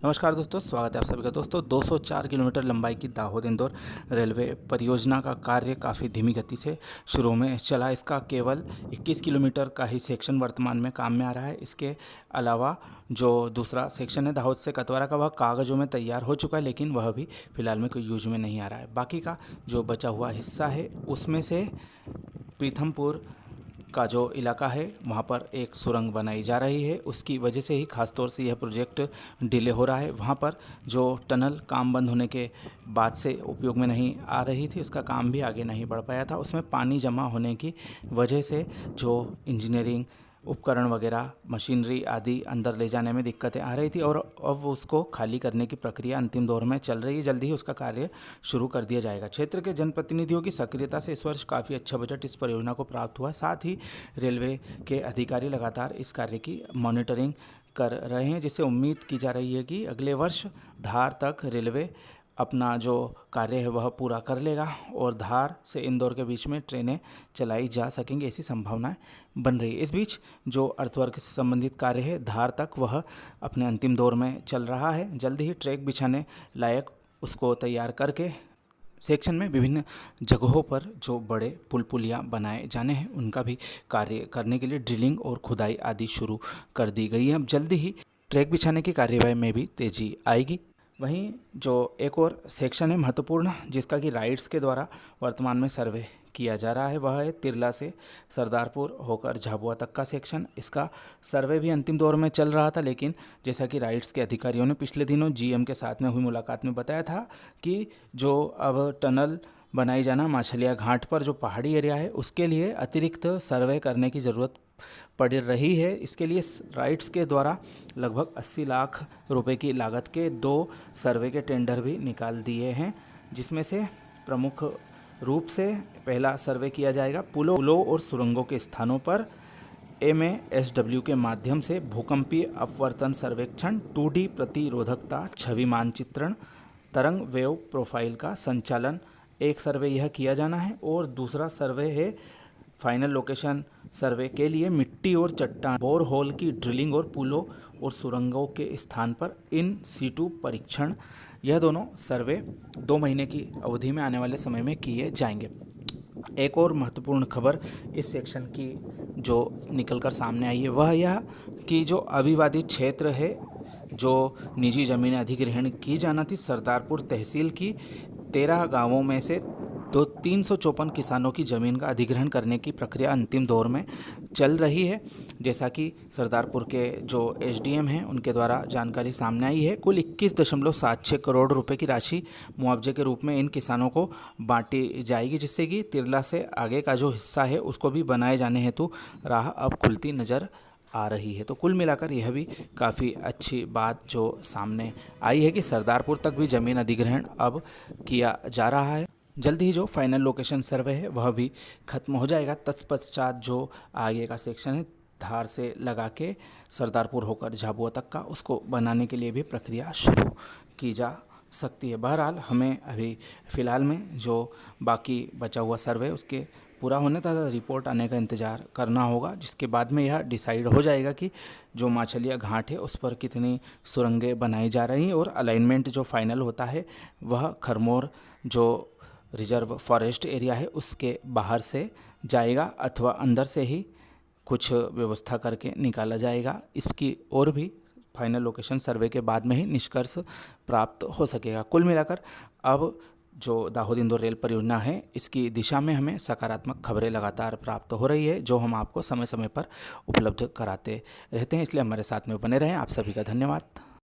नमस्कार दोस्तों, स्वागत है आप सभी का। दोस्तों 204 किलोमीटर लंबाई की दाहोद इंदौर रेलवे परियोजना का कार्य काफ़ी धीमी गति से शुरू में चला। इसका केवल 21 किलोमीटर का ही सेक्शन वर्तमान में काम में आ रहा है। इसके अलावा जो दूसरा सेक्शन है दाहोद से कतवारा का, वह कागज़ों में तैयार हो चुका है, लेकिन वह भी फिलहाल में कोई यूज में नहीं आ रहा है। बाकी का जो बचा हुआ हिस्सा है उसमें से पीथमपुर का जो इलाका है वहाँ पर एक सुरंग बनाई जा रही है। उसकी वजह से ही खास तौर से यह प्रोजेक्ट डिले हो रहा है। वहाँ पर जो टनल काम बंद होने के बाद से उपयोग में नहीं आ रही थी, उसका काम भी आगे नहीं बढ़ पाया था। उसमें पानी जमा होने की वजह से जो इंजीनियरिंग उपकरण वगैरह मशीनरी आदि अंदर ले जाने में दिक्कतें आ रही थी और अब उसको खाली करने की प्रक्रिया अंतिम दौर में चल रही है। जल्दी ही उसका कार्य शुरू कर दिया जाएगा। क्षेत्र के जनप्रतिनिधियों की सक्रियता से इस वर्ष काफ़ी अच्छा बजट इस परियोजना को प्राप्त हुआ। साथ ही रेलवे के अधिकारी लगातार इस कार्य की मॉनिटरिंग कर रहे हैं, जिससे उम्मीद की जा रही है कि अगले वर्ष धार तक रेलवे अपना जो कार्य है वह पूरा कर लेगा और धार से इंदौर के बीच में ट्रेनें चलाई जा सकेंगी, ऐसी संभावनाएं बन रही है। इस बीच जो अर्थवर्क से संबंधित कार्य है धार तक, वह अपने अंतिम दौर में चल रहा है। जल्दी ही ट्रैक बिछाने लायक उसको तैयार करके सेक्शन में विभिन्न जगहों पर जो बड़े पुल पुलियाँ बनाए जाने हैं उनका भी कार्य करने के लिए ड्रिलिंग और खुदाई आदि शुरू कर दी गई है। अब जल्दी ही ट्रैक बिछाने की कार्यवाही में भी तेज़ी आएगी। वहीं जो एक और सेक्शन है महत्वपूर्ण, जिसका कि राइड्स के द्वारा वर्तमान में सर्वे किया जा रहा है, वह है तिरला से सरदारपुर होकर झाबुआ तक का सेक्शन। इसका सर्वे भी अंतिम दौर में चल रहा था, लेकिन जैसा कि राइड्स के अधिकारियों ने पिछले दिनों जीएम के साथ में हुई मुलाकात में बताया था कि जो अब टनल बनाई जाना माछलिया घाट पर जो पहाड़ी एरिया है उसके लिए अतिरिक्त सर्वे करने की ज़रूरत पड़ रही है। इसके लिए राइट्स के द्वारा लगभग 80 लाख रुपए की लागत के 2 सर्वे के टेंडर भी निकाल दिए हैं, जिसमें से प्रमुख रूप से पहला सर्वे किया जाएगा पुलों और सुरंगों के स्थानों पर MASW के माध्यम से भूकंपीय अपवर्तन सर्वेक्षण, 2D प्रतिरोधकता छवि मानचित्रण, तरंग वेव प्रोफाइल का संचालन। एक सर्वे यह किया जाना है और दूसरा सर्वे है फाइनल लोकेशन सर्वे के लिए मिट्टी और चट्टान बोर होल की ड्रिलिंग और पुलों और सुरंगों के स्थान पर इन सीटू परीक्षण। यह दोनों सर्वे 2 महीने की अवधि में आने वाले समय में किए जाएंगे। एक और महत्वपूर्ण खबर इस सेक्शन की जो निकलकर सामने आई है वह यह कि जो अविवादित क्षेत्र है, जो निजी ज़मीनें अधिग्रहण की जाना थी, सरदारपुर तहसील की 13 गांवों में से 354 किसानों की ज़मीन का अधिग्रहण करने की प्रक्रिया अंतिम दौर में चल रही है। जैसा कि सरदारपुर के जो SDM हैं उनके द्वारा जानकारी सामने आई है, कुल 21.76 करोड़ रुपए की राशि मुआवजे के रूप में इन किसानों को बांटी जाएगी, जिससे कि तिरला से आगे का जो हिस्सा है उसको भी बनाए जाने हेतु राह अब खुलती नज़र आ रही है। तो कुल मिलाकर यह भी काफ़ी अच्छी बात जो सामने आई है कि सरदारपुर तक भी ज़मीन अधिग्रहण अब किया जा रहा है। जल्दी ही जो फाइनल लोकेशन सर्वे है वह भी खत्म हो जाएगा। तत्पश्चात जो आगे का सेक्शन है धार से लगा के सरदारपुर होकर झाबुआ तक का, उसको बनाने के लिए भी प्रक्रिया शुरू की जा सकती है। बहरहाल हमें अभी फ़िलहाल में जो बाकी बचा हुआ सर्वे उसके पूरा होने तक रिपोर्ट आने का इंतज़ार करना होगा, जिसके बाद में यह डिसाइड हो जाएगा कि जो माछलिया घाट है उस पर कितनी सुरंगें बनाई जा रही हैं और अलाइनमेंट जो फाइनल होता है वह खरमोर जो रिजर्व फॉरेस्ट एरिया है उसके बाहर से जाएगा अथवा अंदर से ही कुछ व्यवस्था करके निकाला जाएगा। इसकी और भी फाइनल लोकेशन सर्वे के बाद में ही निष्कर्ष प्राप्त हो सकेगा। कुल मिलाकर अब जो दाहोद इंदौर रेल परियोजना है इसकी दिशा में हमें सकारात्मक खबरें लगातार प्राप्त हो रही है, जो हम आपको समय समय पर उपलब्ध कराते रहते हैं। इसलिए हमारे साथ में बने रहें। आप सभी का धन्यवाद।